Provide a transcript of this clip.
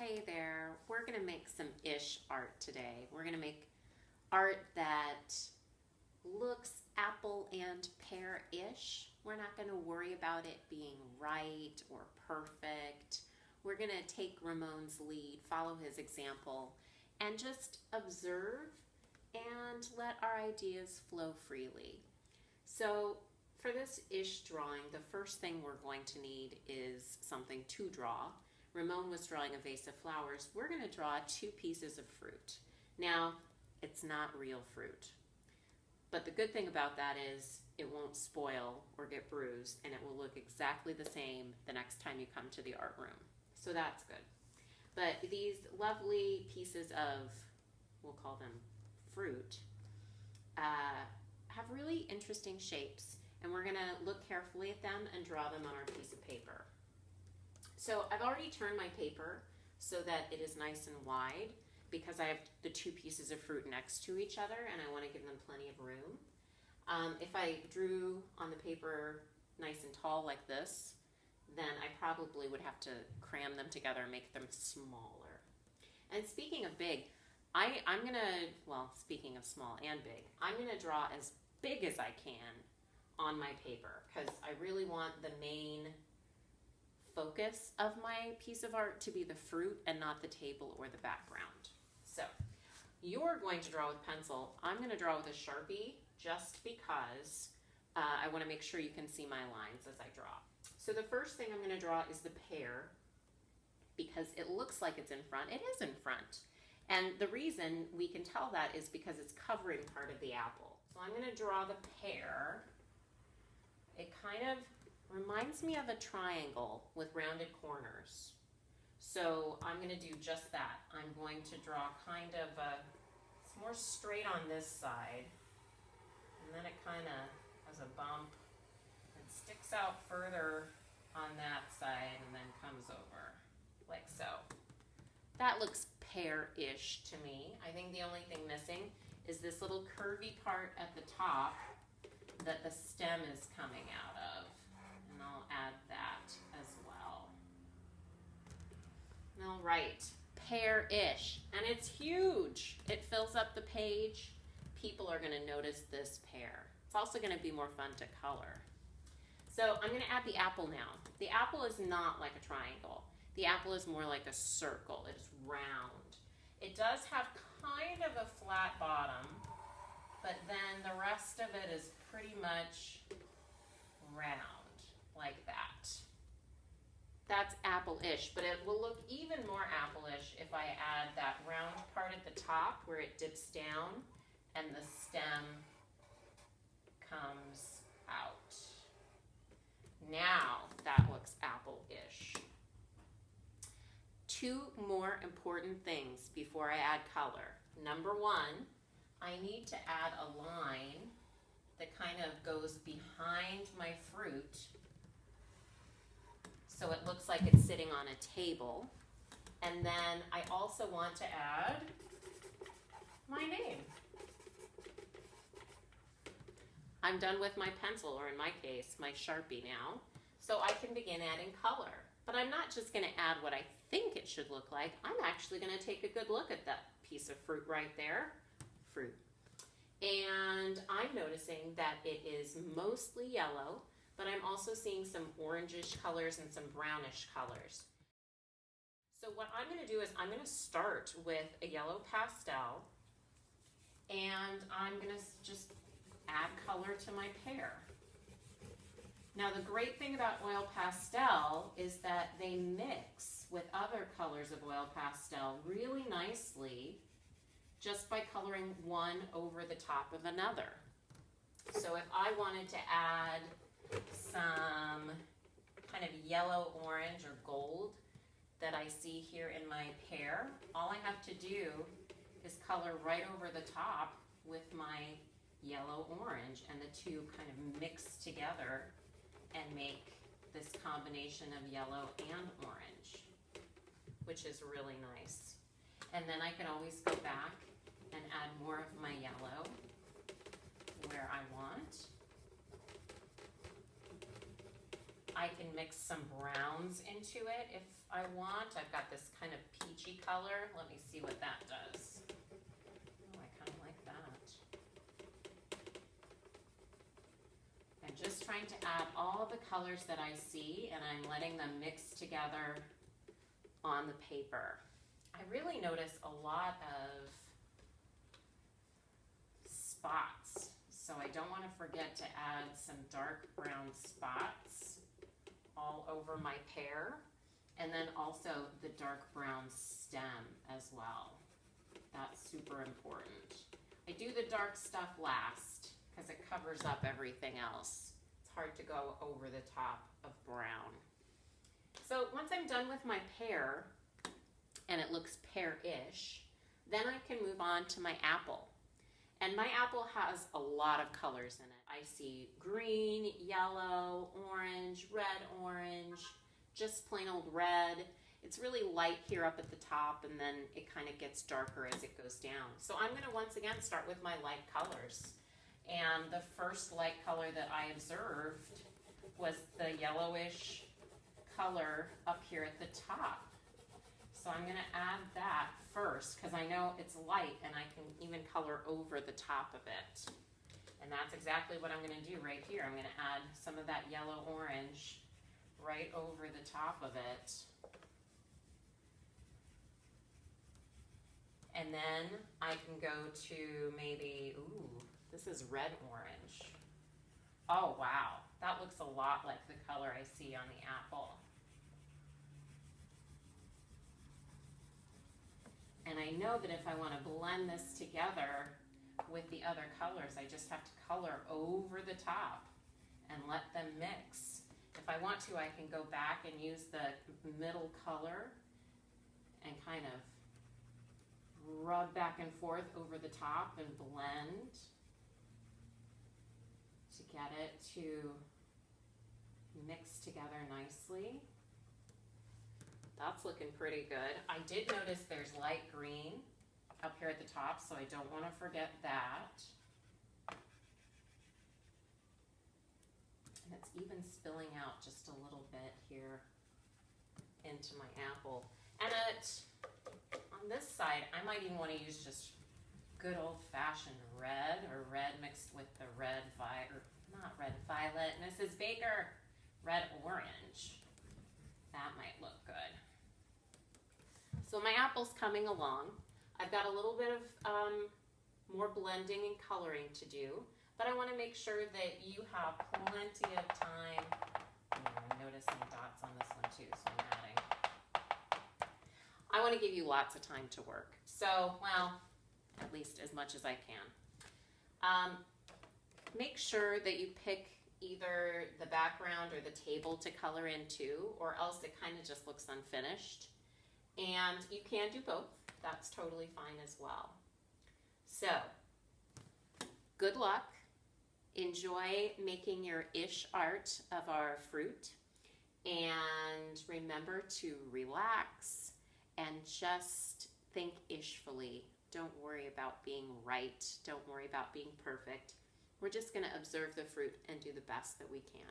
Hey there, we're going to make some ish art today. We're going to make art that looks apple and pear-ish. We're not going to worry about it being right or perfect. We're going to take Ramon's lead, follow his example, and just observe and let our ideas flow freely. So for this ish drawing, the first thing we're going to need is something to draw. Ramon was drawing a vase of flowers. We're going to draw 2 pieces of fruit. Now, it's not real fruit, but the good thing about that is it won't spoil or get bruised, and it will look exactly the same the next time you come to the art room. So that's good. But these lovely pieces of, we'll call them fruit, have really interesting shapes, and we're going to look carefully at them and draw them on our piece of paper. So I've already turned my paper so that it is nice and wide because I have the 2 pieces of fruit next to each other and I want to give them plenty of room. If I drew on the paper nice and tall like this, then I probably would have to cram them together and make them smaller. And speaking of big, I'm going to, well, speaking of small and big, I'm going to draw as big as I can on my paper because I really want the main focus of my piece of art to be the fruit and not the table or the background. So you're going to draw with pencil. I'm going to draw with a Sharpie just because I want to make sure you can see my lines as I draw. So the first thing I'm going to draw is the pear because it looks like it's in front. It is in front. And the reason we can tell that is because it's covering part of the apple. So I'm going to draw the pear. It kind of reminds me of a triangle with rounded corners. So I'm going to do just that. I'm going to draw kind of it's more straight on this side, and then it kind of has a bump and sticks out further on that side and then comes over like so. That looks pear-ish to me. I think the only thing missing is this little curvy part at the top that the stem is coming out of. And I'll add that as well. All right, pear-ish, and it's huge. It fills up the page. People are going to notice this pear. It's also going to be more fun to color. So I'm going to add the apple now. The apple is not like a triangle. The apple is more like a circle. It's round. It does have kind of a flat bottom, but then the rest of it is pretty much round, like that. That's apple-ish, but it will look even more apple-ish if I add that round part at the top where it dips down and the stem comes out. Now that looks apple-ish. 2 more important things before I add color. Number 1, I need to add a line that kind of goes behind my fruit so it looks like it's sitting on a table. And then I also want to add my name. I'm done with my pencil, or in my case, my Sharpie now, so I can begin adding color. But I'm not just going to add what I think it should look like. I'm actually going to take a good look at that piece of fruit right there. Fruit. And I'm noticing that it is mostly yellow, but I'm also seeing some orangish colors and some brownish colors. So what I'm going to do is I'm going to start with a yellow pastel, and I'm going to just add color to my pear. Now the great thing about oil pastel is that they mix with other colors of oil pastel really nicely just by coloring one over the top of another. So if I wanted to add some kind of yellow, orange, or gold that I see here in my pear, all I have to do is color right over the top with my yellow, orange, and the 2 kind of mix together and make this combination of yellow and orange, which is really nice. And then I can always go back and add more of my yellow where I want. I I can mix some browns into it if I want. I've got this kind of peachy color. Let me see what that does. Oh, I kind of like that. I'm just trying to add all the colors that I see, and I'm letting them mix together on the paper. I really notice a lot of spots, so I don't want to forget to add some dark brown spots all over my pear, and then also the dark brown stem as well. That's super important. I do the dark stuff last because it covers up everything else. It's hard to go over the top of brown. So once I'm done with my pear and it looks pear-ish, then I can move on to my apple. And my apple has a lot of colors in it. I see green, yellow, orange, red, orange, just plain old red. It's really light here up at the top, and then it kind of gets darker as it goes down. So I'm going to once again start with my light colors. And the first light color that I observed was the yellowish color up here at the top. So I'm going to add that first because I know it's light and I can even color over the top of it. And that's exactly what I'm going to do right here. I'm going to add some of that yellow orange right over the top of it. And then I can go to maybe, ooh, this is red orange. Oh wow, that looks a lot like the color I see on the apple. And I know that if I want to blend this together with the other colors, I just have to color over the top and let them mix. If I want to, I can go back and use the middle color and kind of rub back and forth over the top and blend to get it to mix together nicely. That's looking pretty good. I did notice there's light green up here at the top, so I don't want to forget that. And it's even spilling out just a little bit here into my apple. And on this side, I might even want to use just good old-fashioned red, or red mixed with the red not red violet, Mrs. Baker, red orange. That might look good. So my apple's coming along. I've got a little bit of more blending and coloring to do, but I want to make sure that you have plenty of time. I'm noticing dots on this one too, so I'm adding. I want to give you lots of time to work. So, well, at least as much as I can. Make sure that you pick either the background or the table to color into, or else it kind of just looks unfinished. And you can do both. That's totally fine as well. So, good luck. Enjoy making your ish art of our fruit. And remember to relax and just think ishfully. Don't worry about being right. Don't worry about being perfect. We're just going to observe the fruit and do the best that we can.